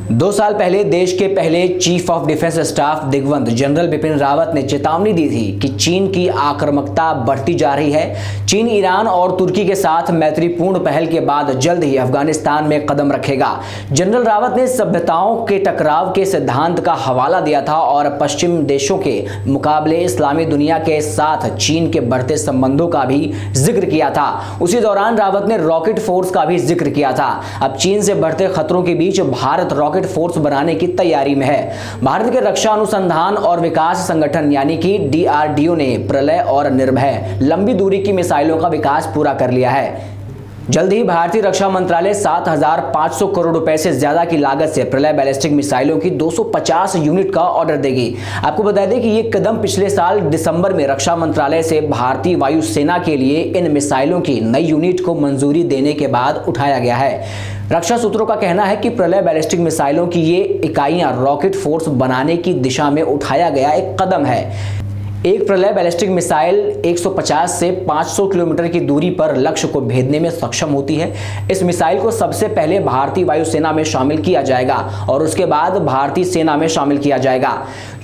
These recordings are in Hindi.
2 साल पहले देश के पहले चीफ ऑफ डिफेंस स्टाफ दिग्वंत जनरल बिपिन रावत ने चेतावनी दी थी कि चीन की आक्रामकता बढ़ती जा रही है। चीन ईरान और तुर्की के साथ मैत्रीपूर्ण पहल के बाद जल्द ही अफगानिस्तान में कदम रखेगा। जनरल रावत ने सभ्यताओं के टकराव के सिद्धांत का हवाला दिया था और पश्चिम देशों के मुकाबले इस्लामी दुनिया के साथ चीन के बढ़ते संबंधों का भी जिक्र किया था। उसी दौरान रावत ने रॉकेट फोर्स का भी जिक्र किया था। अब चीन से बढ़ते खतरों के बीच भारत रॉकेट फोर्स बनाने की तैयारी में है। भारत के रक्षा अनुसंधान और विकास संगठन यानी कि DRDO ने प्रलय और निर्भय लंबी दूरी की मिसाइलों का विकास पूरा कर लिया है। जल्द ही भारतीय रक्षा मंत्रालय 7,500 करोड़ रुपए से ज्यादा की लागत से प्रलय बैलिस्टिक मिसाइलों की 250 यूनिट का ऑर्डर देगी। आपको बता दें कि ये कदम पिछले साल दिसंबर में रक्षा मंत्रालय से भारतीय वायुसेना के लिए इन मिसाइलों की नई यूनिट को मंजूरी देने के बाद उठाया गया है। रक्षा सूत्रों का कहना है कि प्रलय बैलिस्टिक मिसाइलों की ये इकाइयां रॉकेट फोर्स बनाने की दिशा में उठाया गया एक कदम है। एक प्रलय बैलिस्टिक मिसाइल 150 से 500 किलोमीटर की दूरी पर लक्ष्य को भेदने में सक्षम होती है। इस मिसाइल को सबसे पहले भारतीय वायुसेना में शामिल किया जाएगा और उसके बाद भारतीय सेना में शामिल किया जाएगा।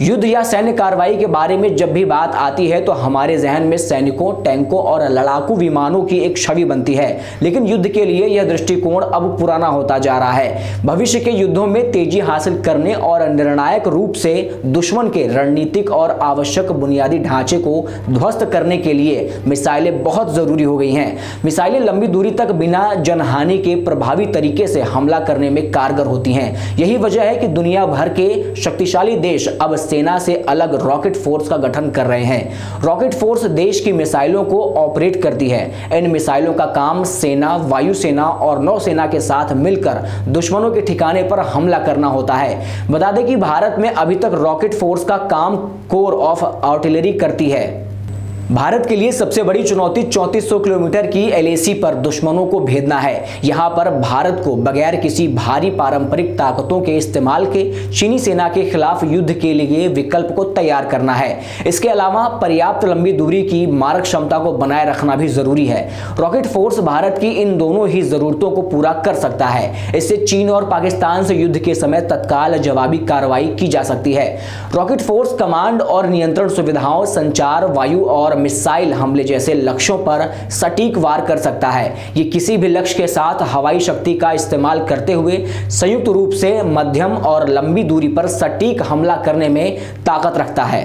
युद्ध या सैन्य कार्रवाई के बारे में जब भी बात आती है तो हमारे जहन में सैनिकों, टैंकों और लड़ाकू विमानों की एक छवि बनती है, लेकिन युद्ध के लिए यह दृष्टिकोण अब पुराना होता जा रहा है। भविष्य के युद्धों में तेजी हासिल करने और निर्णायक रूप से दुश्मन के रणनीतिक और आवश्यक बुनियादी ढांचे को ध्वस्त करने के लिए मिसाइलें बहुत जरूरी हो गई हैं। मिसाइलें लंबी दूरी तक बिना जनहानि के प्रभावी तरीके से हमला करने में कारगर होती हैं। यही वजह है कि दुनिया भर के शक्तिशाली देश अब सेना से अलग रॉकेट फोर्स का गठन कर रहे हैं। रॉकेट फोर्स देश की मिसाइलों को ऑपरेट करती है। इन मिसाइलों का काम सेना, वायुसेना और नौसेना के साथ मिलकर दुश्मनों के ठिकाने पर हमला करना होता है। बता दें कि भारत में अभी तक रॉकेट फोर्स का काम कोर ऑफ आर्टिलरी करती है। भारत के लिए सबसे बड़ी चुनौती 3400 किलोमीटर की LAC पर दुश्मनों को भेदना है। यहां पर भारत को बगैर किसी भारी पारंपरिक ताकतों के इस्तेमाल के चीनी सेना के खिलाफ युद्ध के लिए विकल्प को तैयार करना है। इसके अलावा पर्याप्त लंबी दूरी की मारक क्षमता को बनाए रखना भी जरूरी है। रॉकेट फोर्स भारत की इन दोनों ही जरूरतों को पूरा कर सकता है। इससे चीन और पाकिस्तान से युद्ध के समय तत्काल जवाबी कार्रवाई की जा सकती है। रॉकेट फोर्स कमांड और नियंत्रण सुविधाओं, संचार, वायु और मिसाइल हमले जैसे लक्ष्यों पर सटीक वार कर सकता है। ये किसी भी लक्ष्य के साथ हवाई शक्ति का इस्तेमाल करते हुए संयुक्त रूप से मध्यम और लंबी दूरी पर सटीक हमला करने में ताकत रखता है।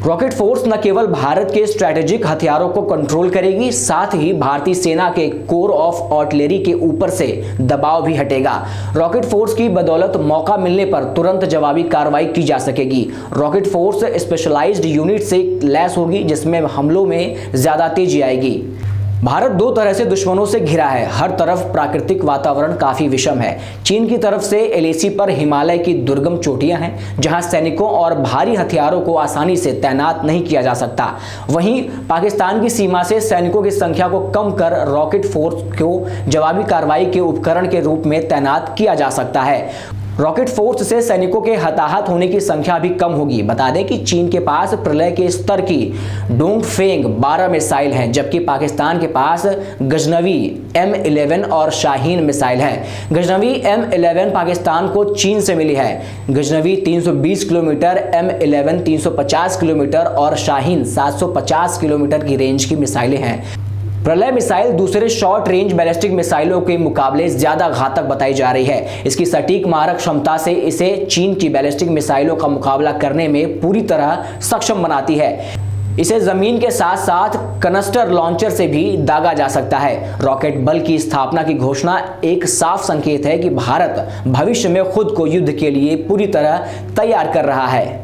रॉकेट फोर्स न केवल भारत के स्ट्रैटेजिक हथियारों को कंट्रोल करेगी, साथ ही भारतीय सेना के कोर ऑफ आर्टिलरी के ऊपर से दबाव भी हटेगा। रॉकेट फोर्स की बदौलत मौका मिलने पर तुरंत जवाबी कार्रवाई की जा सकेगी। रॉकेट फोर्स स्पेशलाइज्ड यूनिट से लैस होगी जिसमें हमलों में ज्यादा तेजी आएगी। भारत दो तरह से दुश्मनों से घिरा है। हर तरफ प्राकृतिक वातावरण काफी विषम है। चीन की तरफ से LAC पर हिमालय की दुर्गम चोटियां हैं जहां सैनिकों और भारी हथियारों को आसानी से तैनात नहीं किया जा सकता। वहीं पाकिस्तान की सीमा से सैनिकों की संख्या को कम कर रॉकेट फोर्स को जवाबी कार्रवाई के उपकरण के रूप में तैनात किया जा सकता है। रॉकेट फोर्स से सैनिकों के हताहत होने की संख्या भी कम होगी। बता दें कि चीन के पास प्रलय के स्तर की डोंगफेंग 12 मिसाइल हैं, जबकि पाकिस्तान के पास गजनवी M11 और शाहीन मिसाइल है। गजनवी M11 पाकिस्तान को चीन से मिली है। गजनवी 320 किलोमीटर, M11 350 किलोमीटर और शाहीन 750 किलोमीटर की रेंज की मिसाइलें हैं। प्रलय मिसाइल दूसरे शॉर्ट रेंज बैलिस्टिक मिसाइलों के मुकाबले ज्यादा घातक बताई जा रही है। इसकी सटीक मारक क्षमता से इसे चीन की बैलिस्टिक मिसाइलों का मुकाबला करने में पूरी तरह सक्षम बनाती है। इसे जमीन के साथ साथ कनस्टर लॉन्चर से भी दागा जा सकता है। रॉकेट बल की स्थापना की घोषणा एक साफ संकेत है कि भारत भविष्य में खुद को युद्ध के लिए पूरी तरह तैयार कर रहा है।